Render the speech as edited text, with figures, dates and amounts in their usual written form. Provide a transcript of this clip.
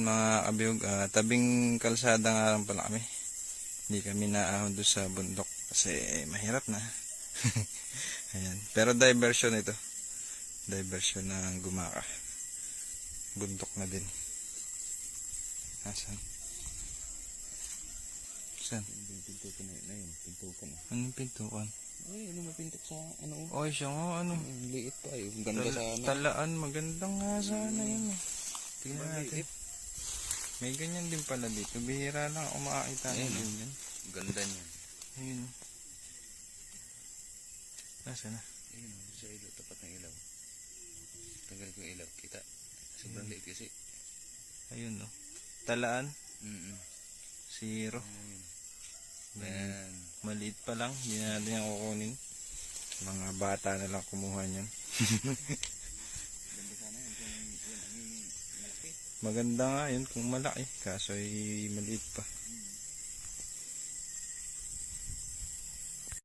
mga kabiyog, tabing kalsada nga lang pala kami. Hindi kami naahon doon sa bundok kasi mahirap na. Ayan. Pero diversion ito. Diversion ng Gumaka. Bundok na din. Asan? Saan? Pintukan na yun. Pintukan. Anong pintukan? Ay, ano mapintok sa ano? Oy, siya nga ano. Liit pa eh. Ganda sana. Talaan, magandang nga sana yun. Tingnan natin. Liit. May ganyan din pala dito. Bihira lang ako makakita ng ganyan. Ganda niyan. Ayun. Nasaan na? Ayun, sa ilaw. Tapat ng ilaw. Tanggal ko yung ilaw. Kita. Sobrang liit kasi. Ayun no. Talaan. Zero. Ayun. Yan. Maliit pa lang. Hindi na natin yung kukunin. Mga bata na lang kumuha niyan. Ganda sana yun. Kung yun, malaki. Maganda nga yun kung malaki. Kaso ay maliit pa.